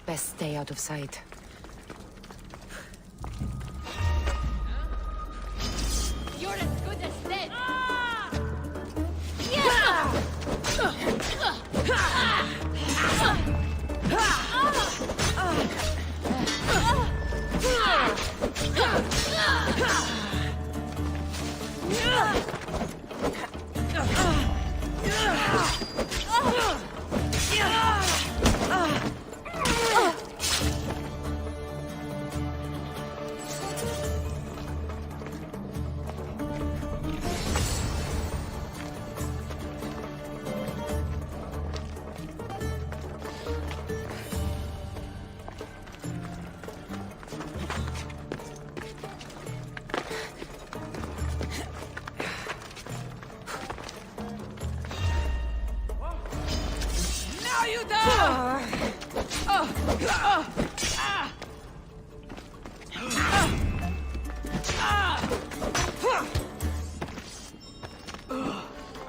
Best stay out of sight. You're as good as dead!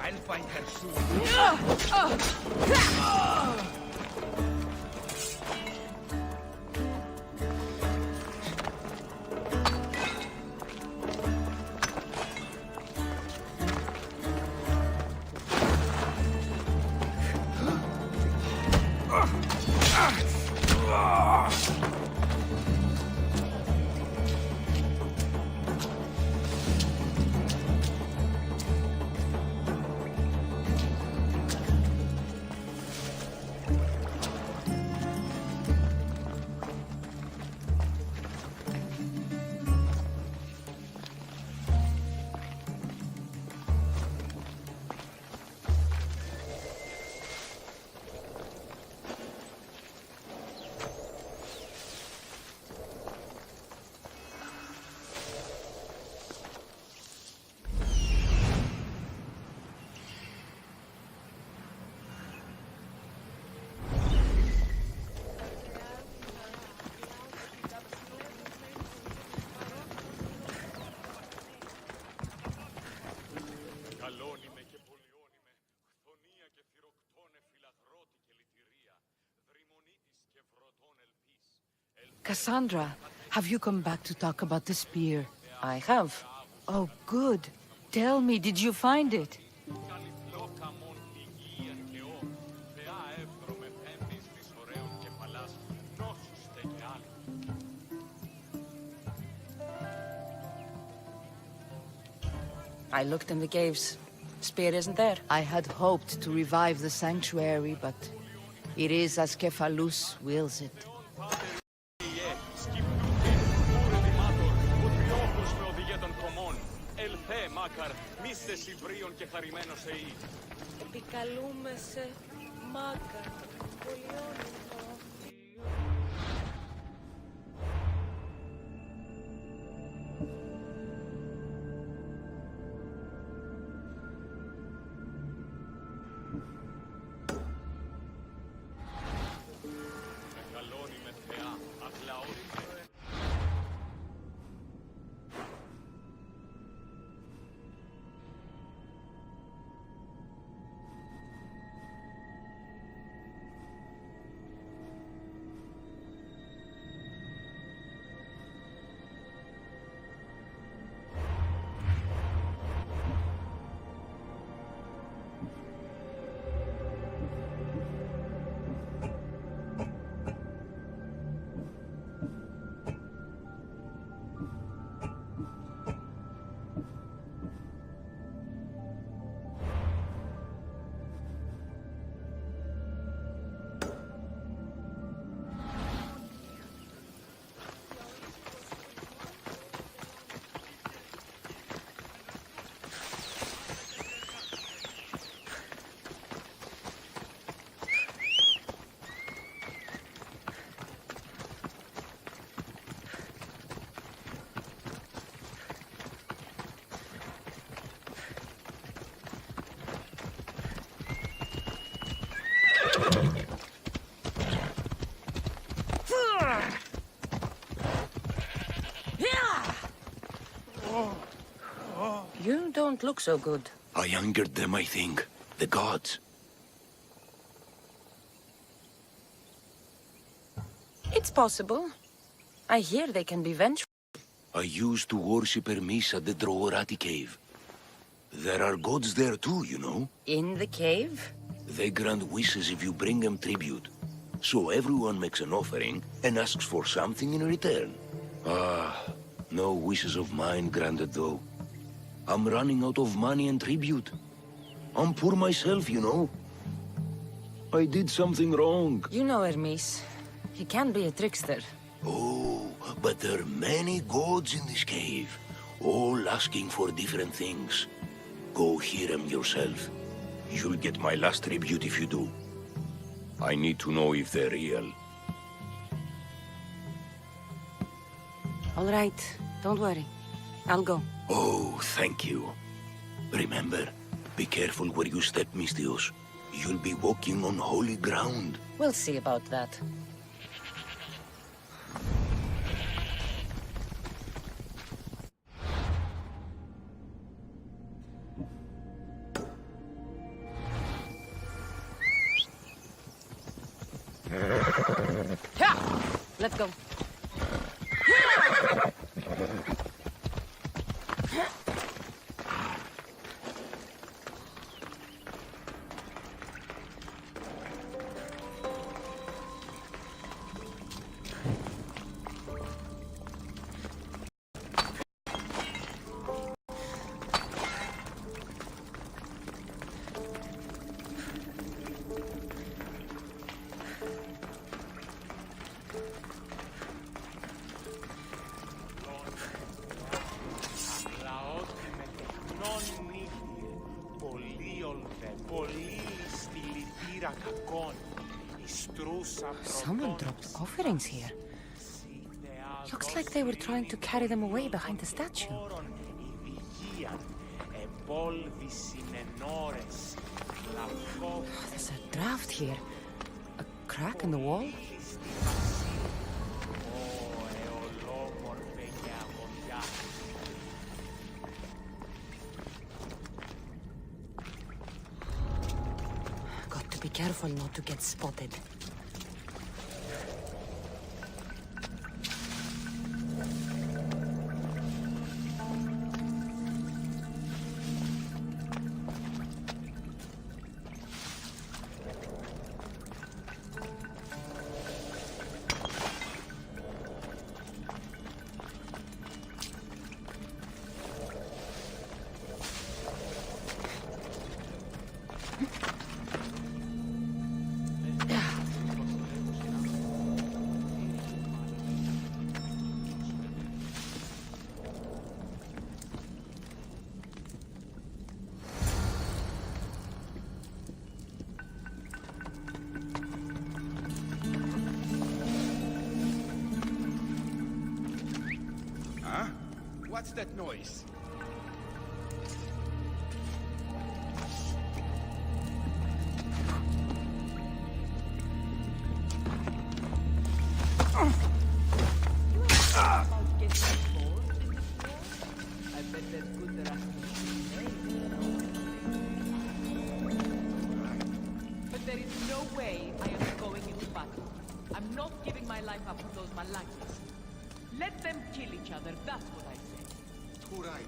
I'll find her soon. Kassandra, have you come back to talk about the spear? I have. Oh, good. Tell me, did you find it? I looked in the caves. Spear isn't there. I had hoped to revive the sanctuary, but it is as Kephalus wills it. Επικαλούμε σε Μάκαρ, πολιόνιμο. You don't look so good. I angered them, I think. The gods. It's possible. I hear they can be vengeful. I used to worship Hermes at the Droorati cave. There are gods there too, you know. In the cave? They grant wishes if you bring them tribute. So everyone makes an offering and asks for something in return. Ah, no wishes of mine granted though. I'm running out of money and tribute. I'm poor myself, you know. I did something wrong. You know Hermes. He can be a trickster. Oh, but there are many gods in this cave, all asking for different things. Go hear them yourself. You'll get my last tribute if you do. I need to know if they're real. All right, don't worry. I'll go. Oh, thank you. Remember, be careful where you step, Misthios. You'll be walking on holy ground. We'll see about that. Let's go. Someone dropped offerings here. Looks like they were trying to carry them away behind the statue. Oh, there's a draft here. A crack in the wall? Got to be careful not to get spotted. What's that noise? But there is no way I am going into battle. I'm not giving my life up for those Malakians. Let them kill each other, that's what I say. Too right.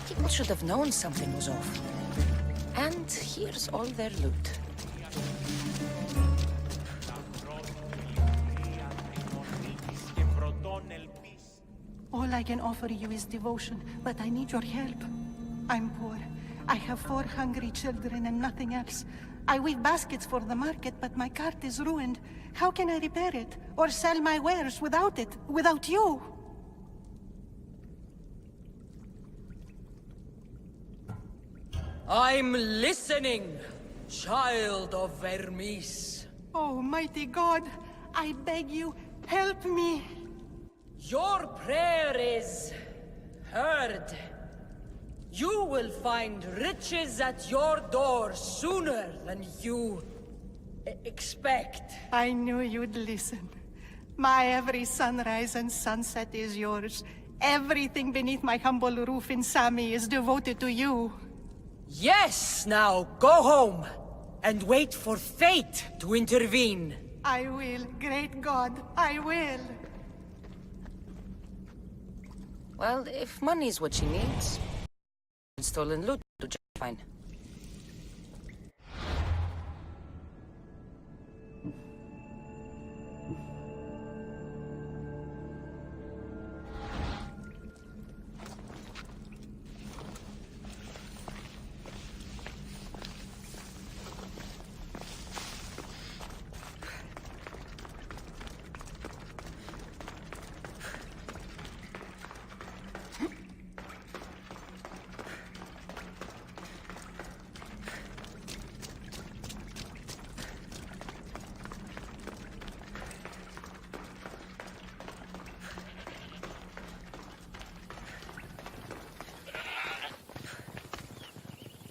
People should have known something was off. And here's all their loot. All I can offer you is devotion, but I need your help. I'm poor. I have 4 hungry children and nothing else. I weave baskets for the market, but my cart is ruined. How can I repair it? Or sell my wares without it? Without you? I'm listening, child of Vermis. Oh, mighty God, I beg you, help me. Your prayer is heard. You will find riches at your door sooner than you expect. I knew you'd listen. My every sunrise and sunset is yours. Everything beneath my humble roof in Sami is devoted to you. Yes, now go home and wait for fate to intervene. I will, great God, I will. Well, if money's what she needs, stolen loot to just fine.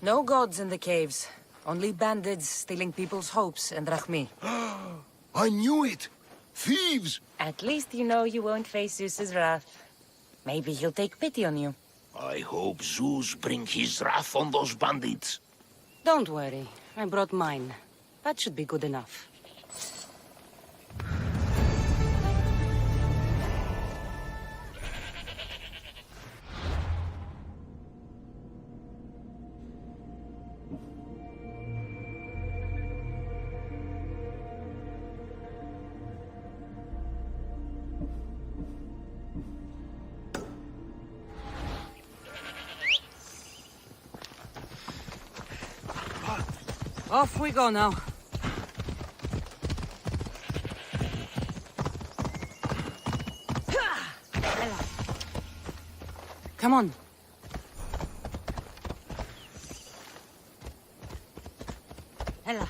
No gods in the caves. Only bandits stealing people's hopes and drachmi. I knew it! Thieves! At least you know you won't face Zeus's wrath. Maybe he'll take pity on you. I hope Zeus bring his wrath on those bandits. Don't worry. I brought mine. That should be good enough. Off we go now. Come on. Ella.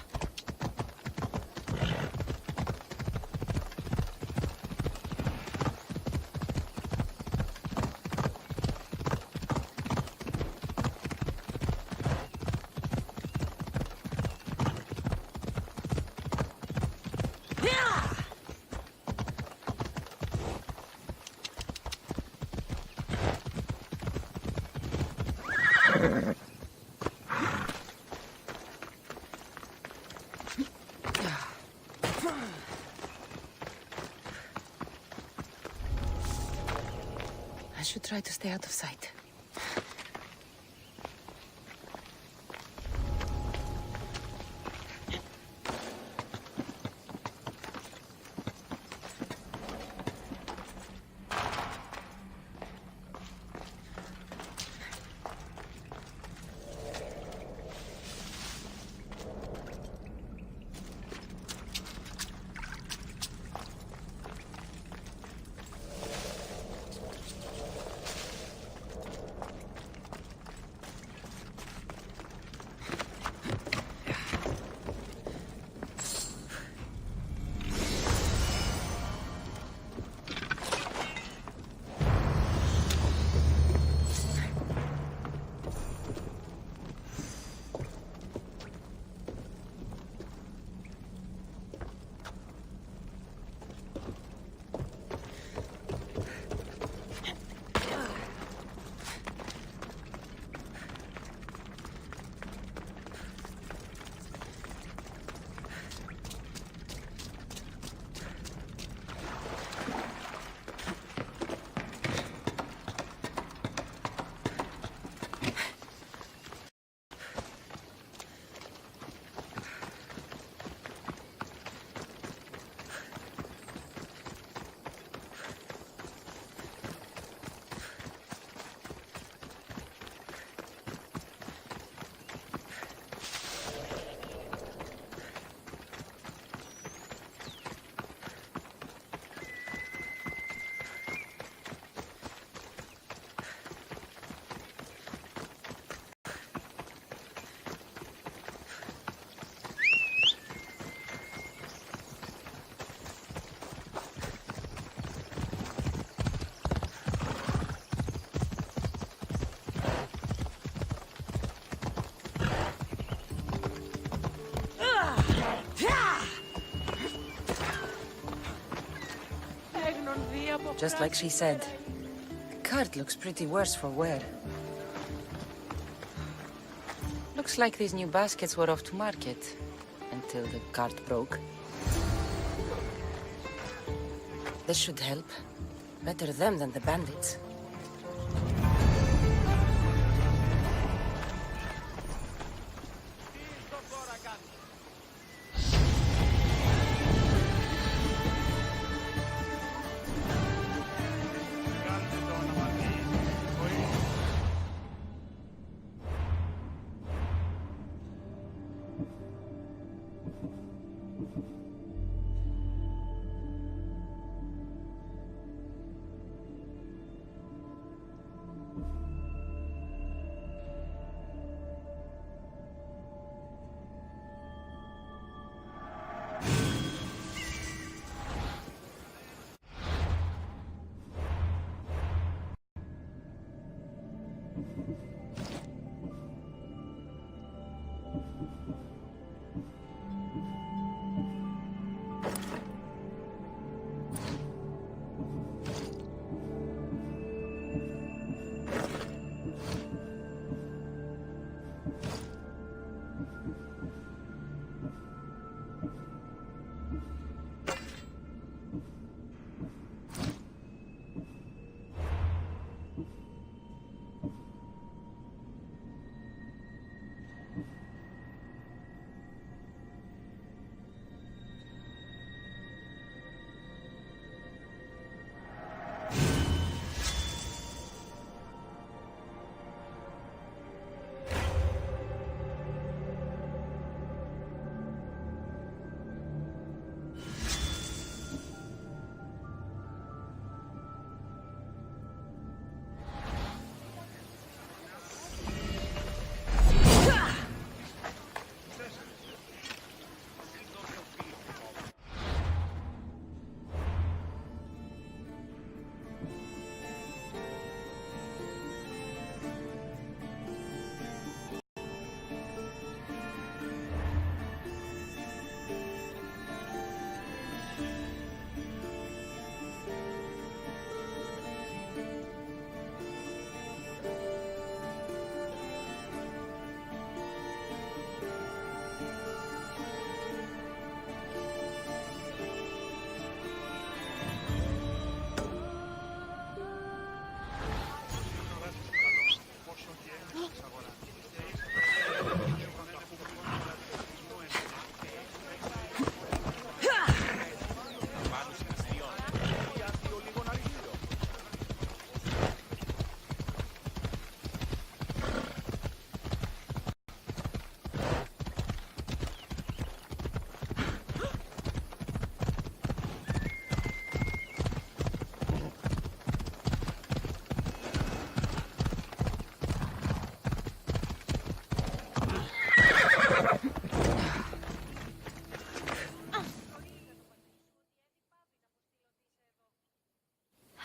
I should try to stay out of sight. just like she said. The cart looks pretty worse for wear. Looks like these new baskets were off to market. Until the cart broke. This should help. Better them than the bandits.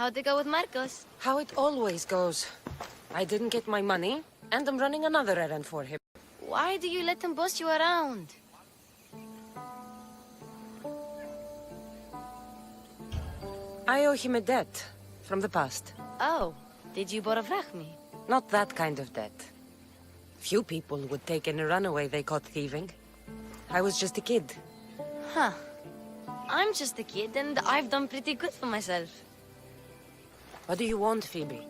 How'd it go with Marcos? How it always goes. I didn't get my money, and I'm running another errand for him. Why do you let him boss you around? I owe him a debt from the past. Oh, did you borrow me? Not that kind of debt. Few people would take in a runaway they caught thieving. I was just a kid. Huh. I'm just a kid, and I've done pretty good for myself. What do you want, Phoebe?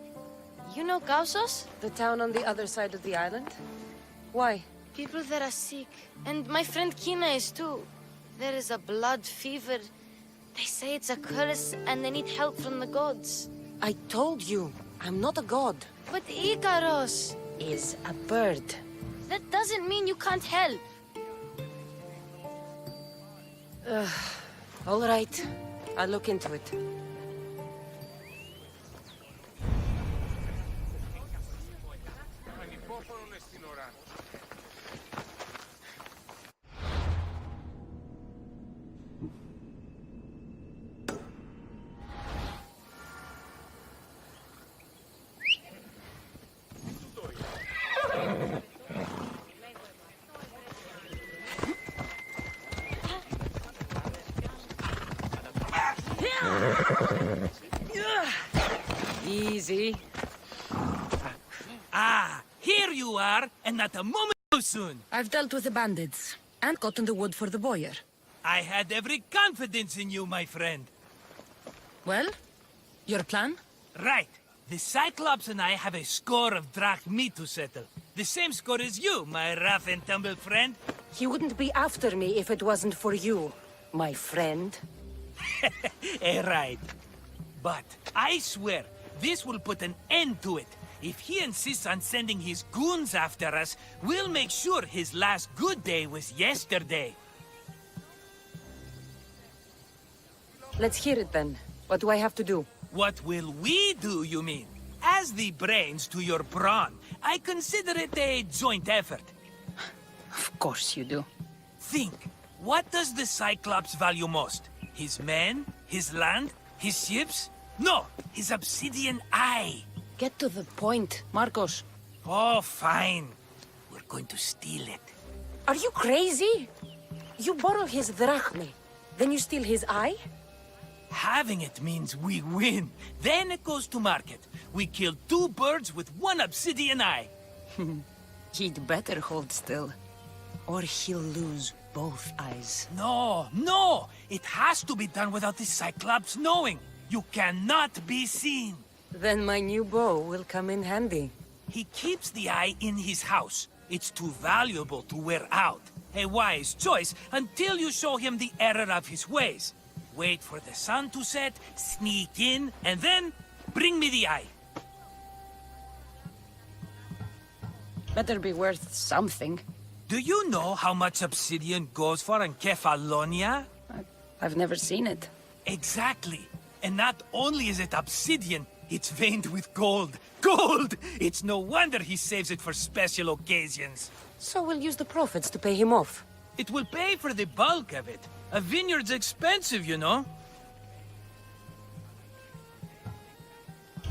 You know Kausos? The town on the other side of the island? Why? People there are sick. And my friend Kina is too. There is a blood fever. They say it's a curse, and they need help from the gods. I told you, I'm not a god. But Ikaros Is a bird. That doesn't mean you can't help. All right. I'll look into it. Easy. Ah, here you are, and not a moment too soon. I've dealt with the bandits, and gotten the wood for the boiler. I had every confidence in you, my friend. Well, your plan? Right. The Cyclops and I have a score of drachmi to settle. The same score as you, my rough and tumble friend. He wouldn't be after me if it wasn't for you, my friend. Right. But I swear, this will put an end to it. If he insists on sending his goons after us, we'll make sure his last good day was yesterday. Let's hear it then. What do I have to do? What will we do, you mean? As the brains to your brawn, I consider it a joint effort. Of course you do. Think, what does the Cyclops value most? His men? His land? His ships? No, his obsidian eye. Get to the point, Marcos. Oh, fine. We're going to steal it. Are you crazy? You borrow his drachmi, then you steal his eye? Having it means we win. Then it goes to market. We kill 2 birds with 1 obsidian eye. He'd better hold still, or he'll lose both eyes. No, no! It has to be done without the Cyclops knowing. You cannot be seen. Then my new bow will come in handy. He keeps the eye in his house. It's too valuable to wear out. A wise choice until you show him the error of his ways. Wait for the sun to set, sneak in, and then bring me the eye. Better be worth something. Do you know how much obsidian goes for in Kefalonia? I've never seen it. Exactly. And not only is it obsidian, it's veined with gold. Gold! It's no wonder he saves it for special occasions. So we'll use the profits to pay him off. It will pay for the bulk of it. A vineyard's expensive, you know.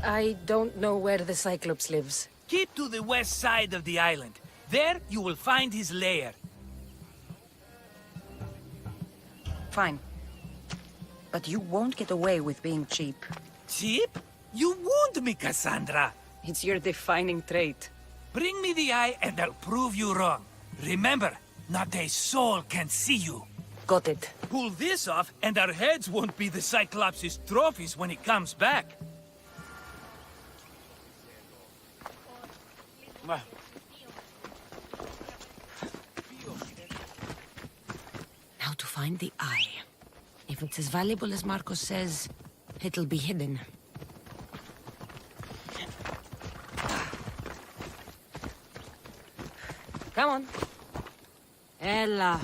I don't know where the Cyclops lives. Keep to the west side of the island. There, you will find his lair. Fine. But you won't get away with being cheap. Cheap? You wound me, Cassandra. It's your defining trait. Bring me the eye and I'll prove you wrong. Remember, not a soul can see you. Got it. Pull this off, and our heads won't be the Cyclops' trophies when he comes back. Now to find the eye. If it's as valuable as Marcos says, it'll be hidden. Come on. Ella.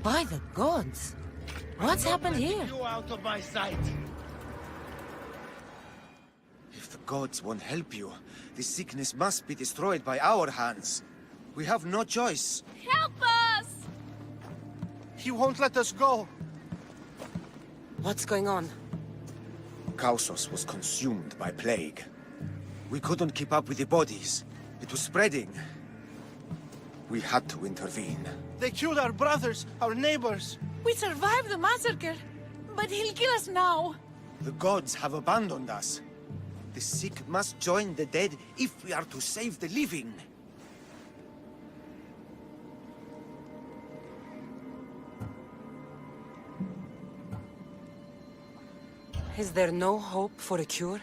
By the gods! What's happened here? You out of my sight. If the gods won't help you, this sickness must be destroyed by our hands. We have no choice. Help us! He won't let us go. What's going on? Kausos was consumed by plague. We couldn't keep up with the bodies. It was spreading. We had to intervene. They killed our brothers, our neighbors. We survived the massacre, but he'll kill us now. The gods have abandoned us. The sick must join the dead if we are to save the living. Is there no hope for a cure?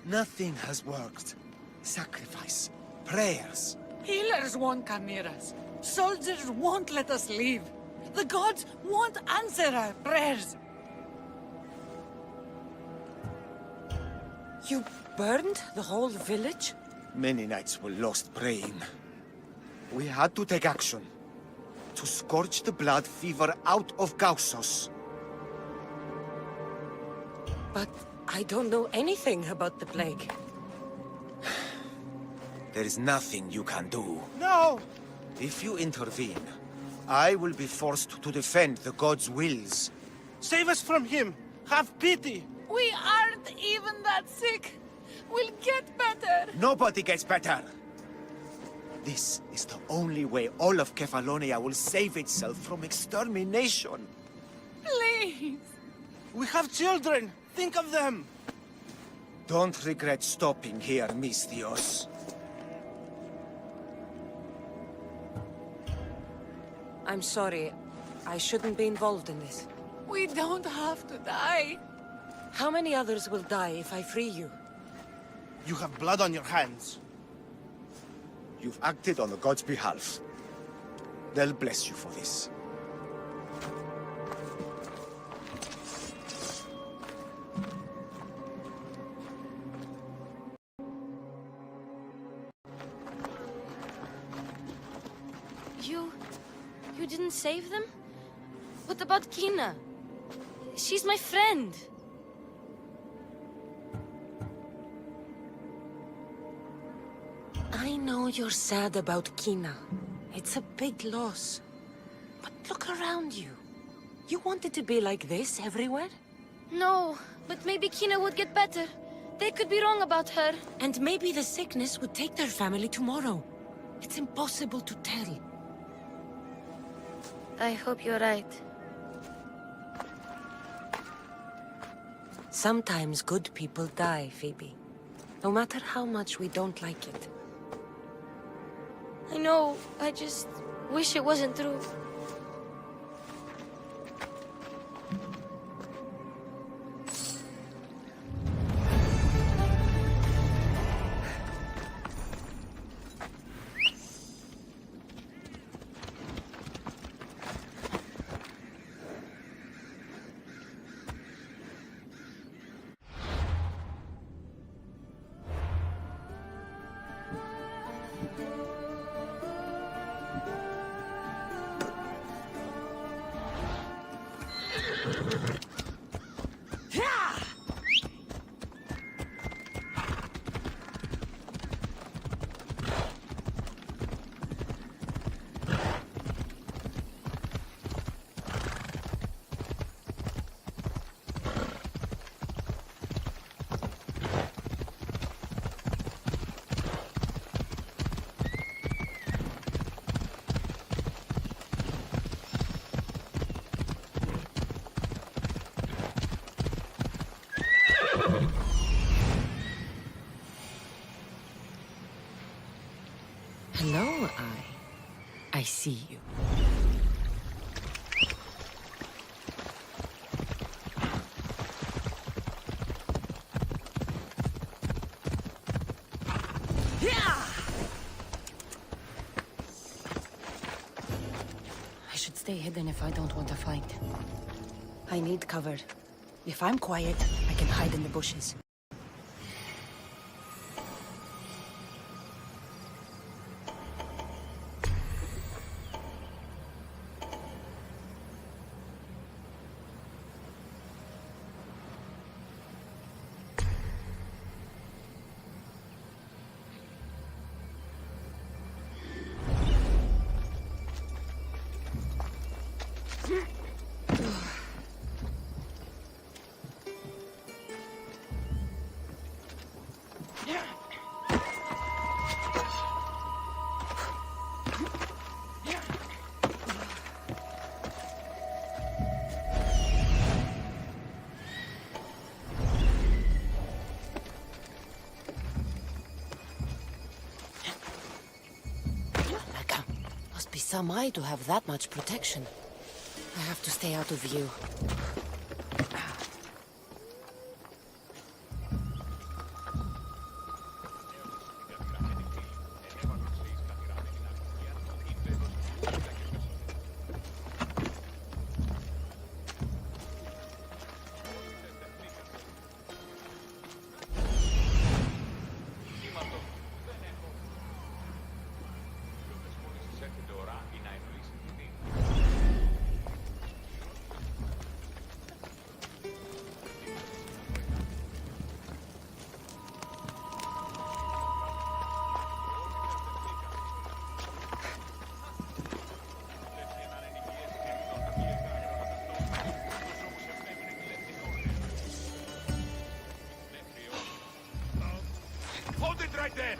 Nothing has worked. Sacrifice, prayers. Healers won't come near us. Soldiers won't let us leave. The gods won't answer our prayers. You burned the whole village? Many nights were lost praying. We had to take action. To scorch the blood fever out of Gaussos. But I don't know anything about the plague. There is nothing you can do. No! If you intervene, I will be forced to defend the gods' wills. Save us from him! Have pity! We aren't even that sick. We'll get better. Nobody gets better! This is the only way all of Kefalonia will save itself from extermination. Please. We have children! Think of them! Don't regret stopping here, Misthios. I'm sorry. I shouldn't be involved in this. We don't have to die. How many others will die if I free you? You have blood on your hands. You've acted on the gods' behalf. They'll bless you for this. You didn't save them? What about Kina? She's my friend. I know you're sad about Kina. It's a big loss. But look around you. You want it to be like this everywhere? No, but maybe Kina would get better. They could be wrong about her. And maybe the sickness would take their family tomorrow. It's impossible to tell. I hope you're right. Sometimes good people die, Phoebe. No matter how much we don't like it. I know, I just wish it wasn't true. Hello, I see you. I should stay hidden if I don't want to fight. I need cover. If I'm quiet, I can hide in the bushes. Must be some eye to have that much protection. I have to stay out of view. right then!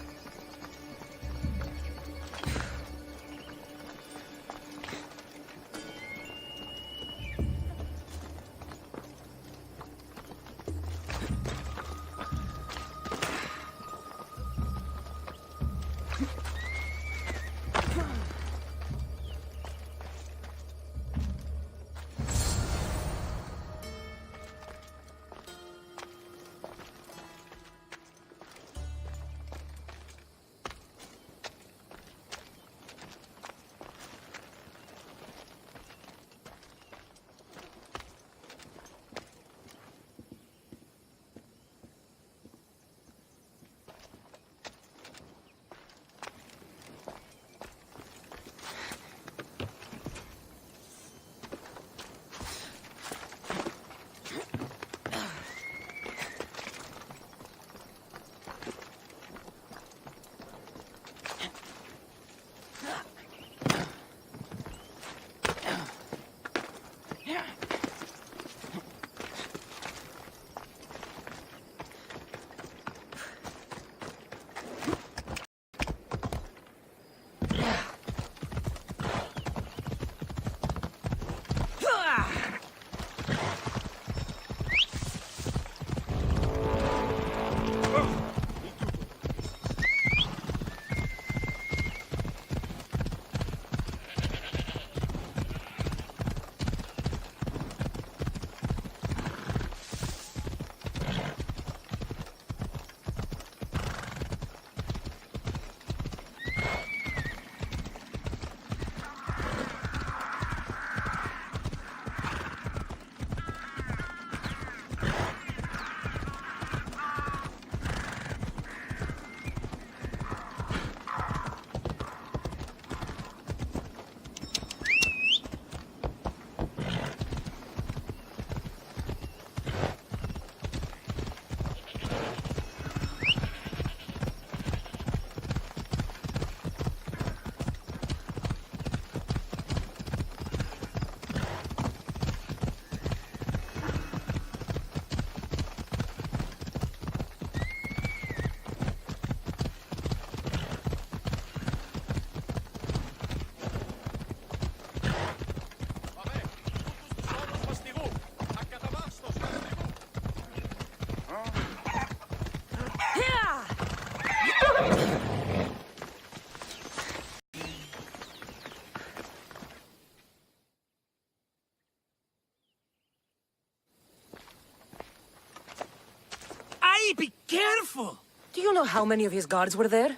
Be careful! Do you know how many of his guards were there?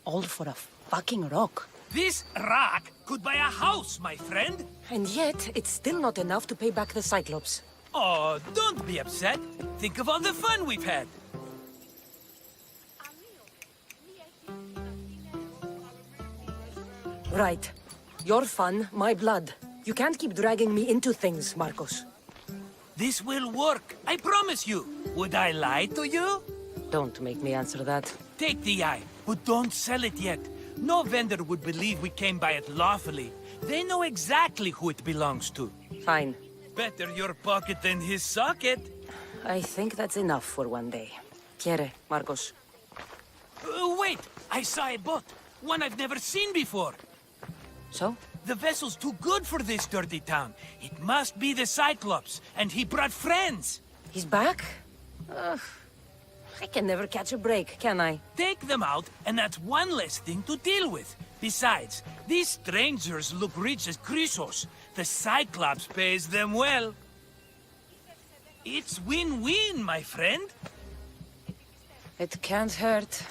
All for a fucking rock. This rock could buy a house, my friend! And yet, it's still not enough to pay back the Cyclops. Oh, don't be upset. Think of all the fun we've had. Right. Your fun, my blood. You can't keep dragging me into things, Marcos. This will work, I promise you. Would I lie to you? Don't make me answer that. Take the eye, but don't sell it yet. No vendor would believe we came by it lawfully. They know exactly who it belongs to. Fine. Better your pocket than his socket. I think that's enough for one day. Quiere, Marcos. Wait! I saw a boat. One I've never seen before. So? The vessel's too good for this dirty town. It must be the Cyclops, and he brought friends. He's back? I can never catch a break, can I? Take them out, and that's one less thing to deal with. Besides, these strangers look rich as Chrysos. The Cyclops pays them well. It's win-win, my friend. It can't hurt.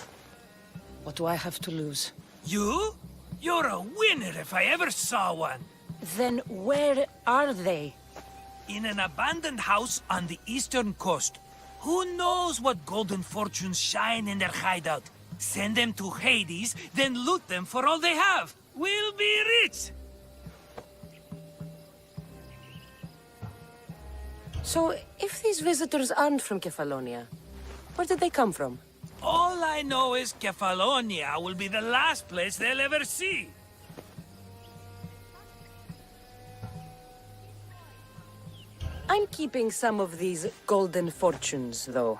What do I have to lose? You? You're a winner if I ever saw one. Then where are they? In an abandoned house on the eastern coast. Who knows what golden fortunes shine in their hideout? Send them to Hades, then loot them for all they have. We'll be rich! So, if these visitors aren't from Kefalonia, where did they come from? All I know is Kefalonia will be the last place they'll ever see. I'm keeping some of these golden fortunes, though.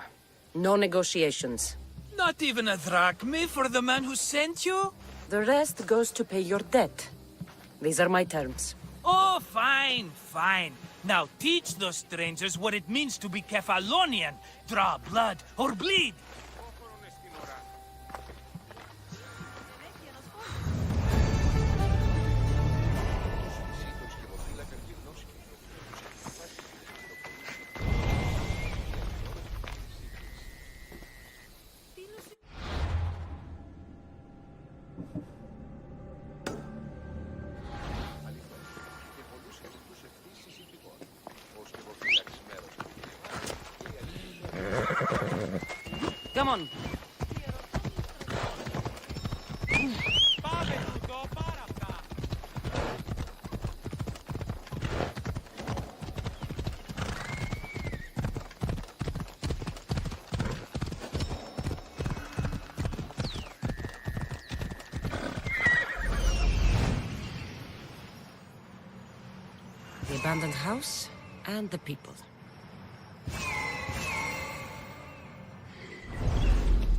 No negotiations. Not even a drachma for the man who sent you? The rest goes to pay your debt. These are my terms. Oh, fine, fine. Now teach those strangers what it means to be Kefalonian. Draw blood or bleed. Come on. The abandoned house and the people.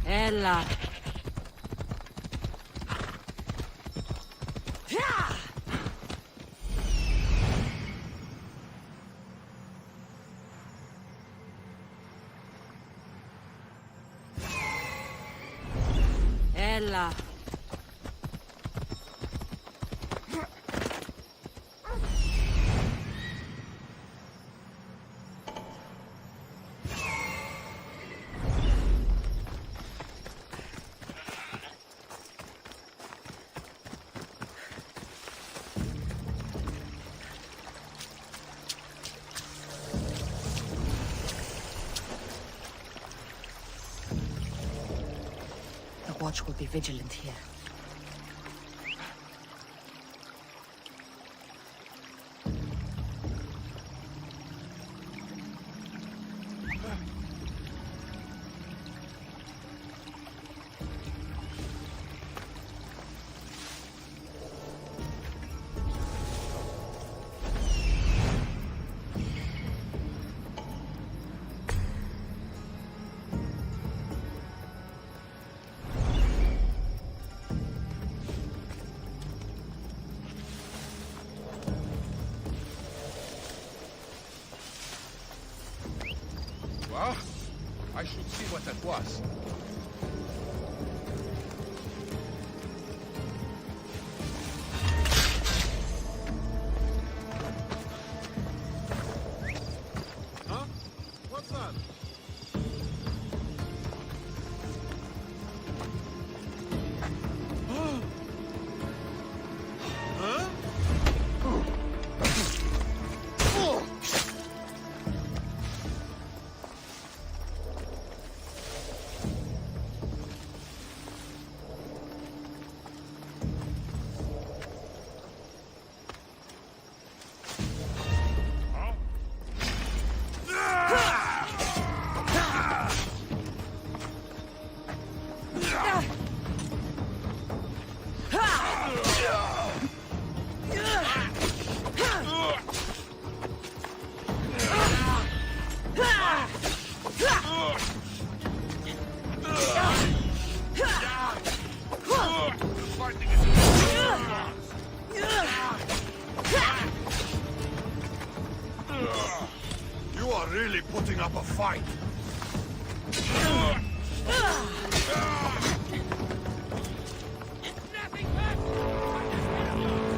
Ella. Ella. The watch will be vigilant here. Well, I should see what that was. Huh? What's that? Huh? You are really putting up a fight.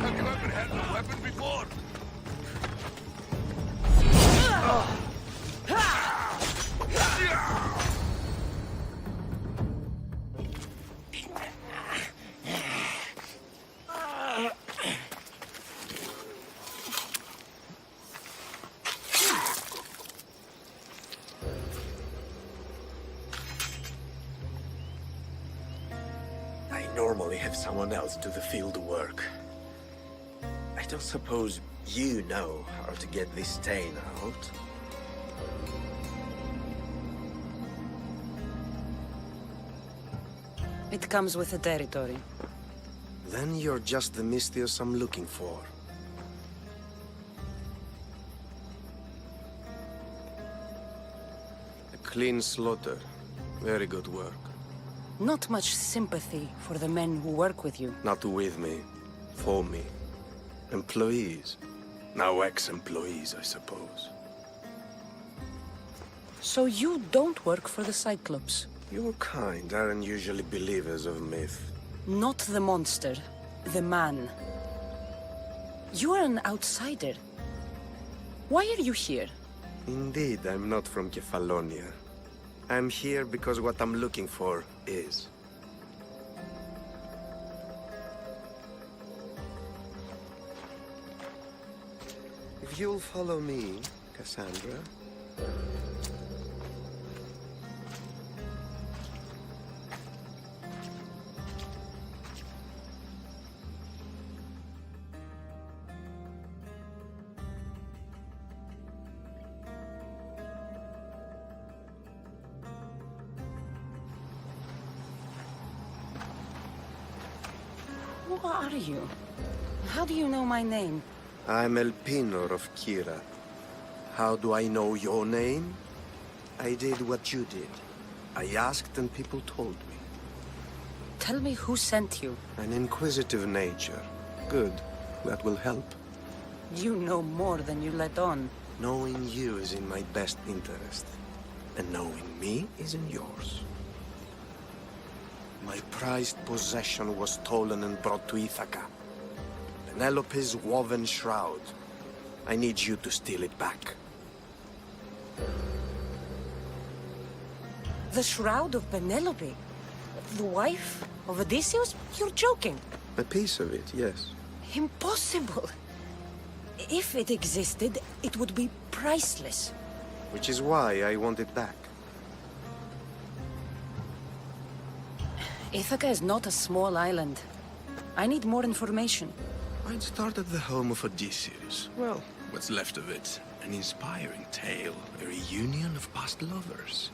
Have you ever had a weapon before? I normally have someone else do the field work. I don't suppose you know how to get this stain out? It comes with the territory. Then you're just the Misthios I'm looking for. A clean slaughter. Very good work. Not much sympathy for the men who work with you. Not with me. For me. Employees. Now ex-employees, I suppose. So you don't work for the Cyclops? Your kind aren't usually believers of myth. Not the monster. The man. You are an outsider. Why are you here? Indeed, I'm not from Kefalonia. I'm here because what I'm looking for is. If you'll follow me, Kassandra. Who are you? How do you know my name? I'm Elpinor of Kira. How do I know your name? I did what you did. I asked and people told me. Tell me who sent you. An inquisitive nature. Good. That will help. You know more than you let on. Knowing you is in my best interest. And knowing me is in yours. My prized possession was stolen and brought to Ithaca. Penelope's woven shroud. I need you to steal it back. The shroud of Penelope? The wife of Odysseus? You're joking. A piece of it, yes. Impossible. If it existed, it would be priceless. Which is why I want it back. Ithaca is not a small island. I need more information. I'd start at the home of Odysseus. Well, what's left of it. An inspiring tale. A reunion of past lovers.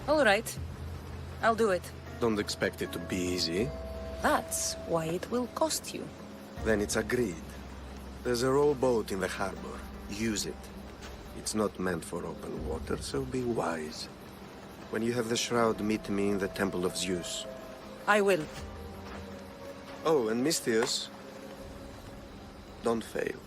All right. I'll do it. Don't expect it to be easy. That's why it will cost you. Then it's agreed. There's a rowboat in the harbor. Use it. It's not meant for open water, so be wise. When you have the shroud, meet me in the Temple of Zeus. I will. Oh, and Misthios, don't fail.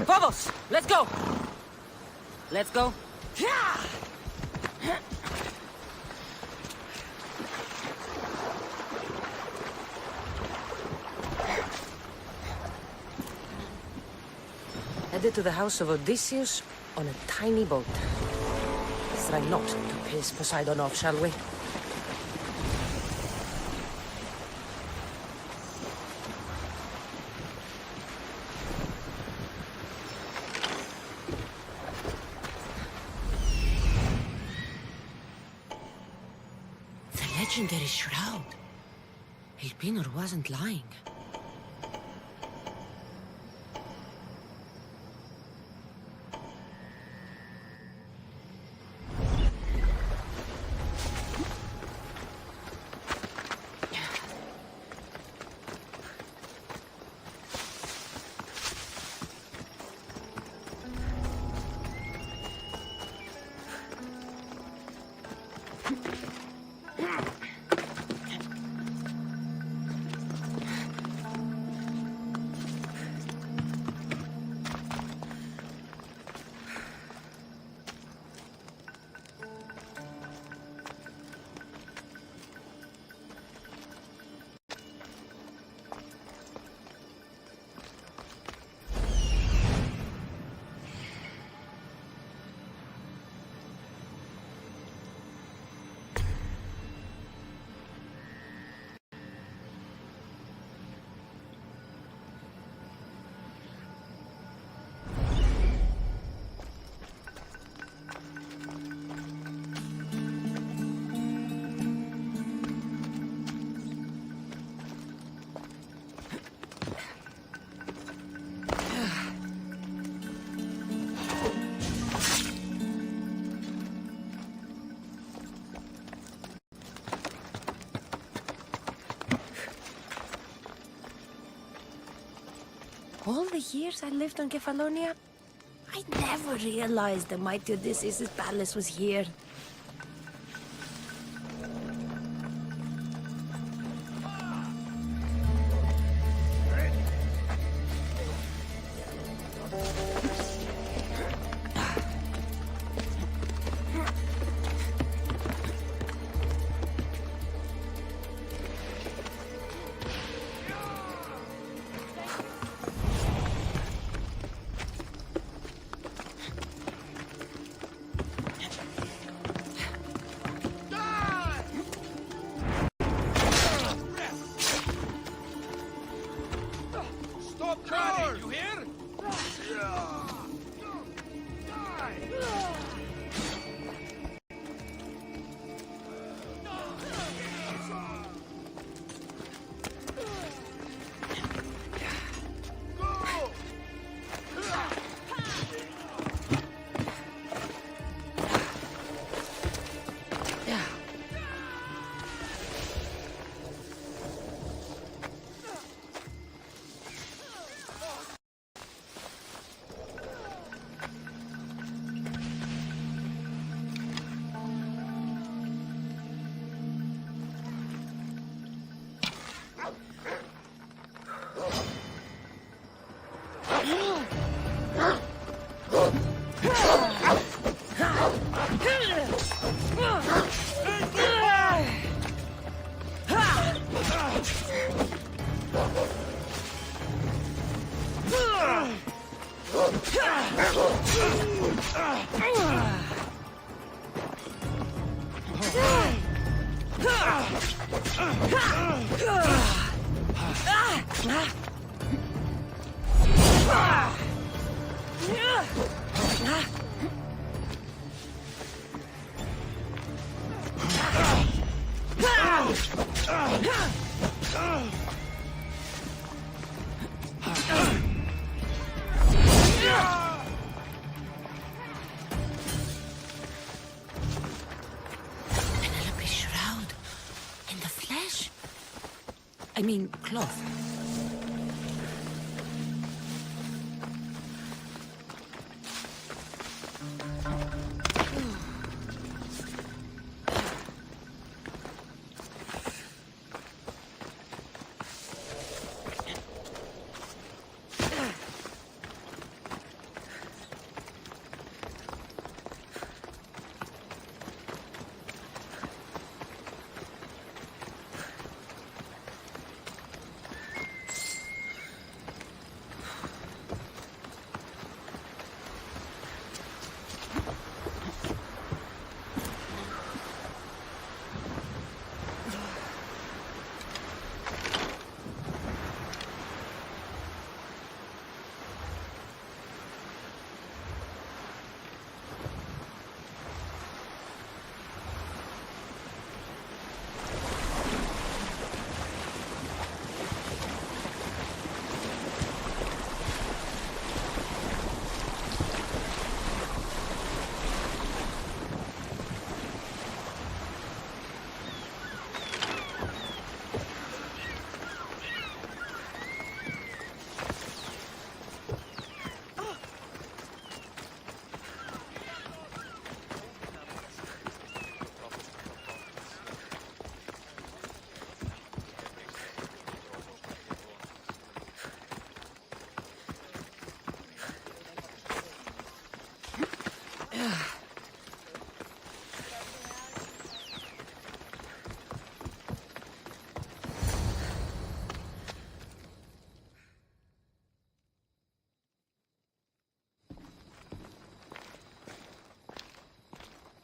Vamos! Let's go! Let's go. Headed to the house of Odysseus on a tiny boat. Let's try not to piss Poseidon off, shall we? legendary shroud. Elpinor wasn't lying. All the years I lived on Kefalonia, I never realized the mighty Odysseus' palace was here. I mean, cloth.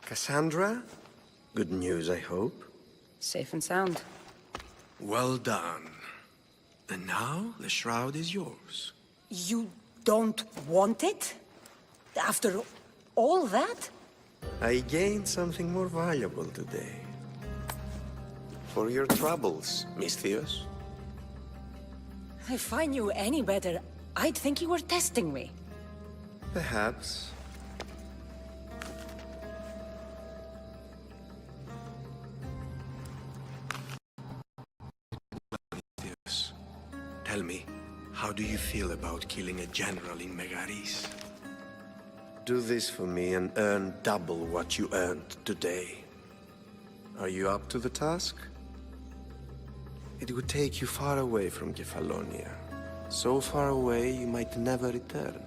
Kassandra? Good news, I hope. Safe and sound. Well done. And now, the shroud is yours. You don't want it? After all that? I gained something more valuable today. For your troubles, Misthios. If I knew any better, I'd think you were testing me. Perhaps. Misthios, tell me, how do you feel about killing a general in Megaris? Do this for me and earn double what you earned today. Are you up to the task? It would take you far away from Kefalonia. So far away you might never return.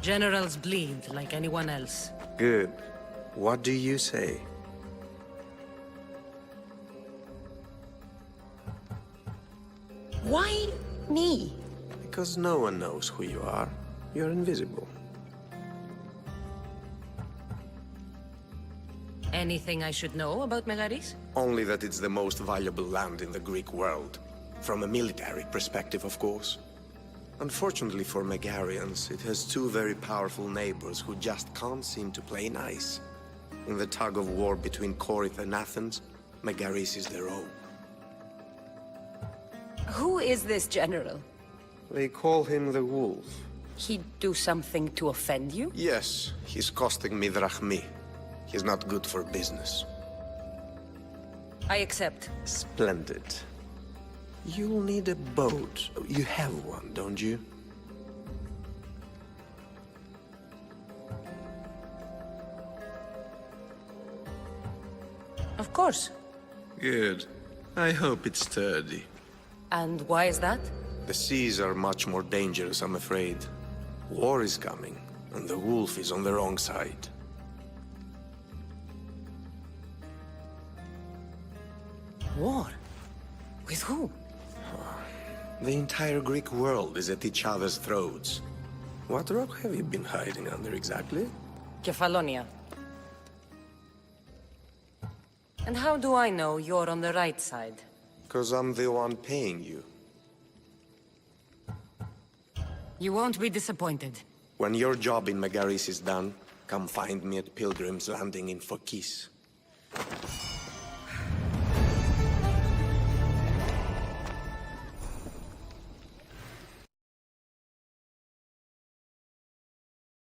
Generals bleed like anyone else. Good. What do you say? Why me? Because no one knows who you are. You're invisible. Anything I should know about Megaris? Only that it's the most valuable land in the Greek world. From a military perspective, of course. Unfortunately for Megarians, it has two very powerful neighbors who just can't seem to play nice. In the tug-of-war between Corinth and Athens, Megaris is their own. Who is this general? They call him the Wolf. He'd do something to offend you? Yes, he's costing me drachmi. He's not good for business. I accept. Splendid. You'll need a boat. You have one, don't you? Of course. Good. I hope it's sturdy. And why is that? The seas are much more dangerous, I'm afraid. War is coming, and the Wolf is on the wrong side. War? With who? The entire Greek world is at each other's throats. What rock have you been hiding under exactly? Kefalonia. And how do I know you're on the right side? Because I'm the one paying you. You won't be disappointed. When your job in Megaris is done, come find me at Pilgrim's Landing in Phokis.